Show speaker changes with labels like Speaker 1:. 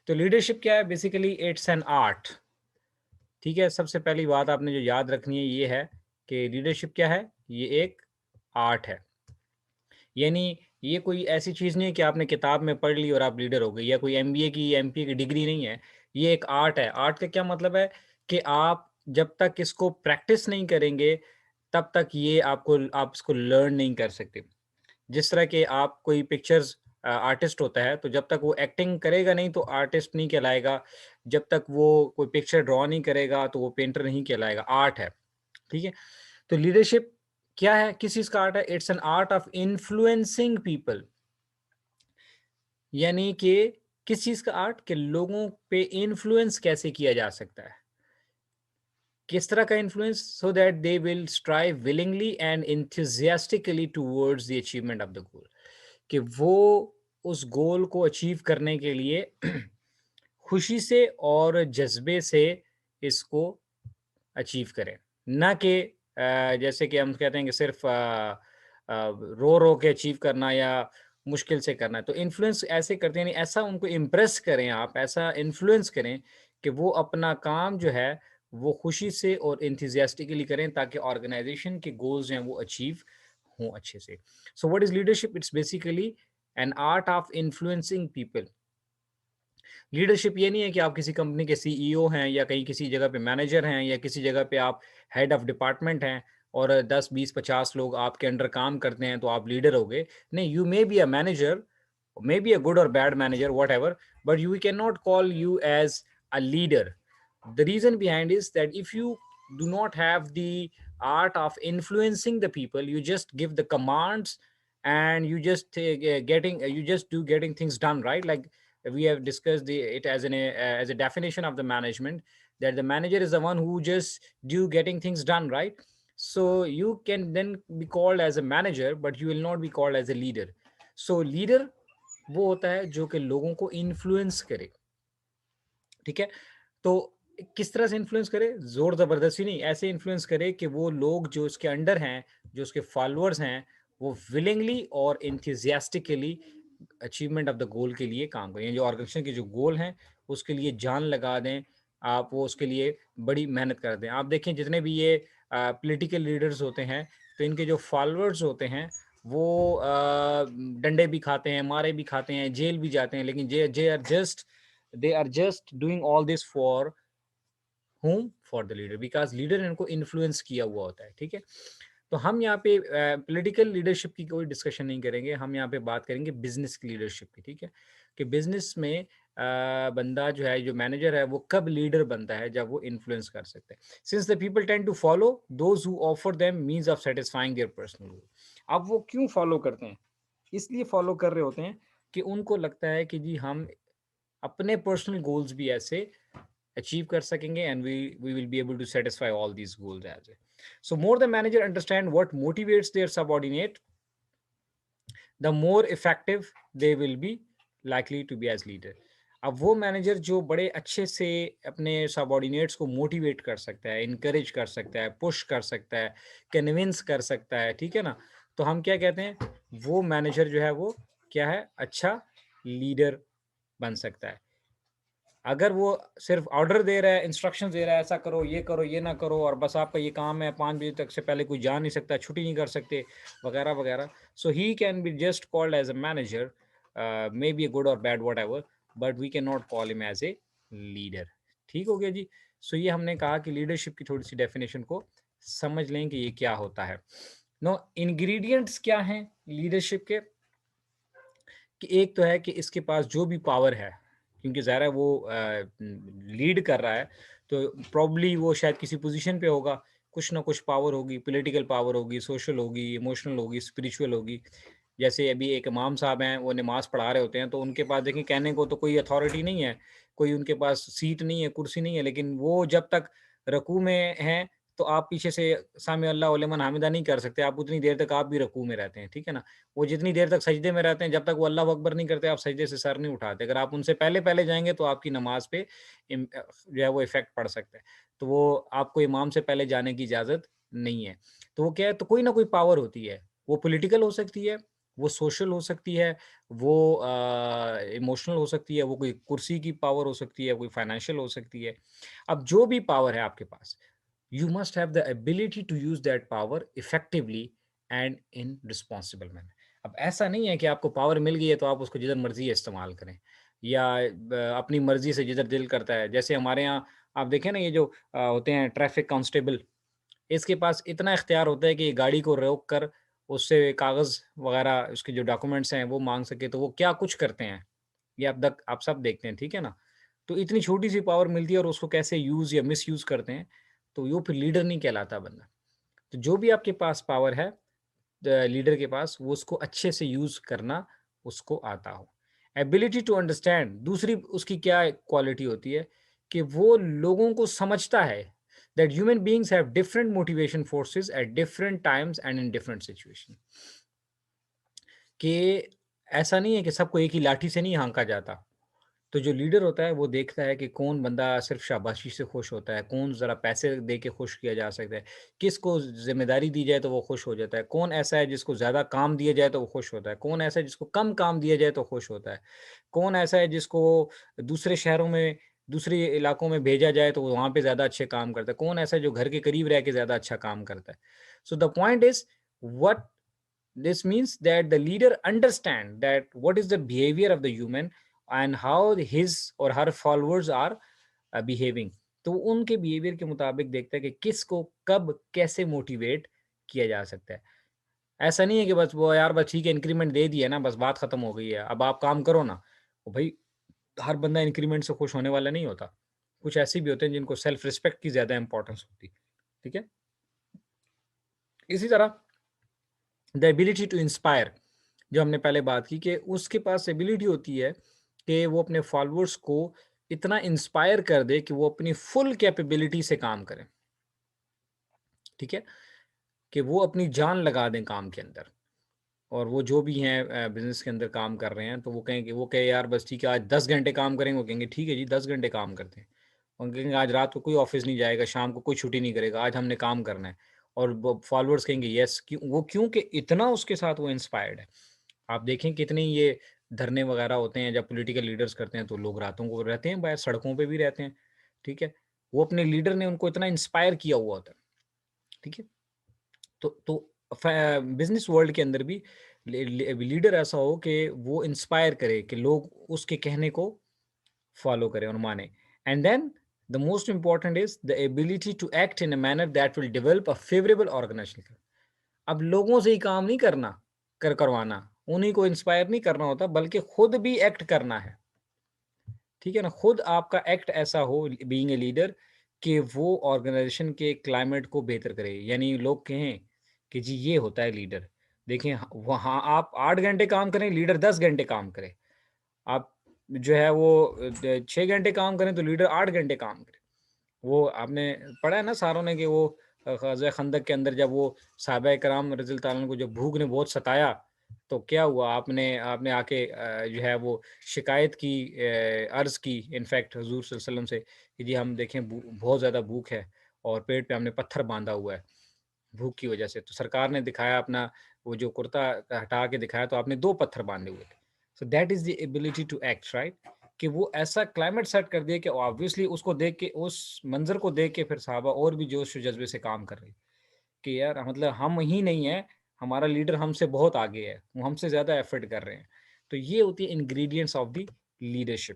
Speaker 1: तो लीडरशिप क्या है? Basically it's an art. ठीक है, सबसे पहली बात आपने जो याद रखनी है ये है कि लीडरशिप क्या है? ये एक आर्ट है। यानी ये कोई ऐसी चीज़ नहीं है कि आपने किताब में पढ़ ली और आप लीडर हो गए, या कोई एमबीए की, एमपीए की डिग्री नहीं है। ये एक आर्ट है। आर्ट का क्या मतलब है कि आप जब तक इसको प्रैक्टिस नहीं करेंगे, तब तक ये आप इसको लर्न नहीं कर सकते। जिस तरह के आप कोई पिक्चर्स आर्टिस्ट होता है, तो जब तक वो एक्टिंग करेगा नहीं तो आर्टिस्ट नहीं कहलाएगा। जब तक वो कोई पिक्चर ड्रॉ नहीं करेगा तो वो पेंटर नहीं कहलाएगा, आर्ट है। ठीक है? तो लीडरशिप क्या है? किस चीज़ का आर्ट है? It's an art of influencing people. यानी कि किस चीज़ का आर्ट? कि लोगों पे इन्फ्लुएंस कैसे किया जा सकता है। किस तरह का influence? So that they will strive willingly and enthusiastically towards the achievement of the goal. कि वो उस गोल को अचीव करने के लिए खुशी से और जज़्बे से इसको अचीव करें। ना कि जैसे कि हम कहते हैं कि सिर्फ़ रो-रो के अचीव करना या मुश्किल से करना है। तो इन्फ्लुएंस ऐसे करते हैं, यानी ऐसा उनको इम्प्रेस करें आप, ऐसा इन्फ्लुएंस करें कि वो अपना काम जो है, वो खुशी से और एंथुसियास्टिकली करें ताकि ऑर्गनाइज़ेशन के गोल्स जो हैं वो अचीव हों अच्छे से। So what is leadership? It's basically an art of influencing people. Leadership ये नहीं है कि आप किसी कंपनी के सीईओ हैं या कहीं किसी जगह पे मैनेजर हैं या किसी जगह पे आप हेड ऑफ डिपार्टमेंट हैं और 10, 20, 50 लोग आपके अंडर काम करते हैं तो आप लीडर हो गए। नहीं, you may be a manager, may be a good और bad manager, whatever, but you can not call you as a leader. The reason behind is that if you do not have the art of influencing the people, you just give the commands and you just you just do getting things done, right? Like we have discussed it as as a definition of the management, that the manager is the one who just do getting things done, right? So you can then be called as a manager, but you will not be called as a leader. So leader वो होता है जो कि लोगों को influence करे। ठीक है? तो किस तरह से इन्फ्लुएंस करे? ज़ोर ज़बरदस्ती नहीं, ऐसे इन्फ्लुएंस करे कि वो लोग जो उसके अंडर हैं, जो उसके फॉलोअर्स हैं, वो विलिंगली और enthusiastically achievement of the goal के लिए काम करें। जो ऑर्गेनाइजेशन के जो गोल हैं, उसके लिए जान लगा दें, आप वो उसके लिए बड़ी मेहनत कर दें। आप देखें जितने भी ये पॉलिटिकल लीडर्स होते हैं, तो इनके जो फॉलोअर्स होते हैं, वो डंडे भी खाते हैं, मारे भी खाते हैं, जेल भी जाते हैं, लेकिन they are just doing all this for whom? For the leader, because leader ने इनको इन्फ्लुएंस किया हुआ होता है। ठीक है? तो हम यहाँ पे पॉलिटिकल लीडरशिप की कोई डिस्कशन नहीं करेंगे, हम यहाँ पे बात करेंगे बिजनेस की लीडरशिप की। ठीक है? कि बिजनेस में बंदा जो है, जो मैनेजर है, वो कब लीडर बनता है? जब वो इन्फ्लुएंस कर सकता है। Since the people tend to follow those who offer them means of satisfying their personal goal. अब वो क्यों फॉलो करते हैं? इसलिए फॉलो कर रहे होते हैं कि उनको लगता है कि जी हम अपने पर्सनल गोल्स भी ऐसे achieve कर सकेंगे, and we will be able to satisfy all these goals as well. So more the manager understand what motivates their subordinate, the more effective they will be likely to be as leader. अब वो manager जो बड़े अच्छे से अपने subordinates को motivate कर सकता है, इनकरेज कर सकता है, पुश कर सकता है, कन्विंस कर सकता है, ठीक है ना? तो हम क्या कहते हैं? वो मैनेजर जो है वो क्या है? अच्छा लीडर बन सकता है। अगर वो सिर्फ ऑर्डर दे रहा है, इंस्ट्रक्शंस दे रहा है, ऐसा करो, ये ना करो, और बस आपका ये काम है, 5 बजे तक से पहले कोई जा नहीं सकता, छुट्टी नहीं कर सकते, वगैरह, वगैरह। So he can be just called as a manager, may be good और bad whatever, but we can not call him as a leader. ठीक हो गया जी? सो ये हमने कहा कि लीडरशिप की थोड़ी-सी डेफिनिशन को समझ लें कि ये क्या होता है। नो इंग्रीडिएंट्स क्या हैं लीडरशिप के? कि एक तो है कि इसके पास जो भी पावर है, क्योंकि ज़ाहिर है वो लीड कर रहा है, तो प्रॉब्ली वो शायद किसी पोज़ीशन पे होगा, कुछ ना कुछ पावर होगी, पॉलिटिकल पावर होगी, सोशल होगी, इमोशनल होगी, स्पिरिचुअल होगी। जैसे अभी एक इमाम साहब हैं, वो नमाज़ पढ़ा रहे होते हैं, तो उनके पास देखिए कहने को तो कोई अथॉरिटी नहीं है, कोई उनके पास सीट नहीं है, कुर्सी नहीं है, लेकिन वो जब तक रुकू में हैं, तो आप पीछे से सामी अल्लाह व लिमन हमिदा नहीं कर सकते, आप उतनी देर तक आप भी रुकू में रहते हैं, ठीक है ना? वो जितनी देर तक सजदे में रहते हैं, जब तक वो अल्लाह अकबर नहीं करते, आप सजदे से सर नहीं उठाते। अगर आप उनसे पहले-पहले जाएँगे, तो आपकी नमाज़ पे जो है वो इफ़ेक्ट पड़ सकता है। तो वो आपको इमाम से पहले जाने की इजाज़त नहीं है। तो वो क्या है, तो कोई ना कोई पावर होती है। वो पॉलिटिकल हो सकती है, वो सोशल हो सकती है, वो इमोशनल हो सकती है, वो कोई कुर्सी की पावर हो सकती है, कोई फाइनेंशियल हो सकती है। अब जो भी पावर है आपके पास, you must have the ability to use that power effectively and in responsible manner. अब ऐसा नहीं है कि आपको पावर मिल गई है तो आप उसको जिधर मर्जी इस्तेमाल करें या अपनी मर्जी से जिधर दिल करता है। जैसे हमारे यहाँ आप देखें ना, ये जो होते हैं ट्रैफिक कांस्टेबल, इसके पास इतना इख्तियार होता है कि गाड़ी को रोक कर उससे कागज़ वगैरह, उसके जो डॉक्यूमेंट्स हैं वो मांग सके, तो वो क्या कुछ करते हैं ये आप सब देखते हैं, ठीक है ना? तो इतनी छोटी-सी पावर मिलती है और उसको कैसे यूज़ या मिसयूज़ करते हैं, तो वो फिर लीडर नहीं कहलाता बंदा। तो जो भी आपके पास पावर है लीडर के पास, वो उसको अच्छे से यूज़ करना उसको आता हो। एबिलिटी टू अंडरस्टैंड, दूसरी उसकी क्या क्वालिटी होती है कि वो लोगों को समझता है that human beings have different motivation forces at different times and in different situation. कि ऐसा नहीं है कि सबको एक ही लाठी से नहीं हाँका जाता। तो जो लीडर होता है वो देखता है कि कौन बंदा सिर्फ़ शाबाशी से खुश होता है, कौन ज़रा पैसे दे के खुश किया जा सकता है, किसको ज़िम्मेदारी दी जाए तो वो खुश हो जाता है, कौन ऐसा है जिसको ज़्यादा काम दिया जाए तो वो खुश होता है, कौन ऐसा है जिसको कम काम दिया जाए तो खुश होता है, कौन ऐसा है जिसको दूसरे शहरों में, दूसरे इलाकों में भेजा जाए तो वो वहाँ पे ज़्यादा अच्छे काम करता है, कौन ऐसा है जो घर के करीब रह के ज़्यादा अच्छा काम करता है। So the point is what this means that the leader understand that what is the behavior of the human and how his or her followers are behaving. तो उनके बिहेवियर के मुताबिक देखता है कि किसको कब कैसे मोटिवेट किया जा सकता है। ऐसा नहीं है कि बस वो यार बस ठीक है इंक्रीमेंट दे दिया ना, बस बात खत्म हो गई है, अब आप काम करो ना। तो भाई हर बंदा इंक्रीमेंट से खुश होने वाला नहीं होता। कुछ ऐसे भी होते हैं जिनको सेल्फ रिस्पेक्ट की ज़्यादा इंपॉर्टेंस होती है। ठीक है? इसी तरह द एबिलिटी टू इंस्पायर, जो हमने पहले बात की कि उसके पास एबिलिटी होती है कि वो अपने फॉलोअर्स को इतना इंस्पायर कर दे कि वो अपनी फुल कैपेबिलिटी से काम करें, ठीक है? कि वो अपनी जान लगा दें काम के अंदर और वो जो भी हैं बिज़नेस के अंदर काम कर रहे हैं, तो वो कहे यार बस ठीक है आज 10 घंटे काम करेंगे, वो कहेंगे ठीक है जी 10 घंटे काम करते हैं। और कहेंगे आज रात को कोई ऑफ़िस नहीं जाएगा, शाम को कोई छुट्टी नहीं करेगा, आज हमने काम करना है। और वो फॉलोअर्स कहेंगे यस, क्योंकि इतना उसके साथ वो इंस्पायर्ड है। आप देखें कितने ये धरने वगैरह होते हैं जब पॉलिटिकल लीडर्स करते हैं तो लोग रातों को रहते हैं बाहर, सड़कों पे भी रहते हैं, ठीक है? वो अपने लीडर ने उनको इतना इंस्पायर किया हुआ होता है, ठीक है? तो बिज़नेस वर्ल्ड के अंदर भी लीडर ऐसा हो कि वो इंस्पायर करे कि लोग उसके कहने को फॉलो करें और माने। And then the most important is the ability to act in a manner that will develop a favourable organisation. अब लोगों से ही काम नहीं करवाना, उन्हीं को इंस्पायर नहीं करना होता बल्कि खुद भी एक्ट करना है, ठीक है ना? खुद आपका एक्ट ऐसा हो बीइंग ए लीडर कि वो ऑर्गेनाइजेशन के क्लाइमेट को बेहतर करे। यानी लोग कहें कि जी ये होता है लीडर। देखें वहाँ आप 8 घंटे काम करें, लीडर 10 घंटे काम करे। आप जो है वो 6 घंटे काम करें तो लीडर 8 घंटे काम करे। वो आपने पढ़ा है ना सारों ने कि वो ग़ज़वा खंदक के अंदर जब वो सहाबाए कराम रज़ियल्लाहु ताला अन्हु को जब भूख ने बहुत सताया, तो क्या हुआ आपने आपने आके जो है वो शिकायत की, अर्ज़ की इनफैक्ट हुज़ूर सल्लल्लाहु अलैहि वसल्लम से कि जी हम देखें बहुत ज़्यादा भूख है और पेट पे हमने पत्थर बाँधा हुआ है, भूख की वज़ह से। तो सरकार ने दिखाया अपना वो जो कुर्ता हटा के दिखाया तो आपने 2 पत्थर बाँधे हुए थे। So that is the ability to act, right? कि वो ऐसा क्लाइमेट सेट कर दिया कि ऑब्वियसली उसको देख के, उस मंज़र को देख के फिर सहाबा और भी जोश व जज़्बे से काम कर रहे कि यार मतलब हम ही नहीं हैं, हमारा लीडर हमसे बहुत आगे है, वो हमसे ज़्यादा एफ़र्ट कर रहे हैं। तो ये होती है इंग्रीडिएंट्स ऑफ द लीडरशिप।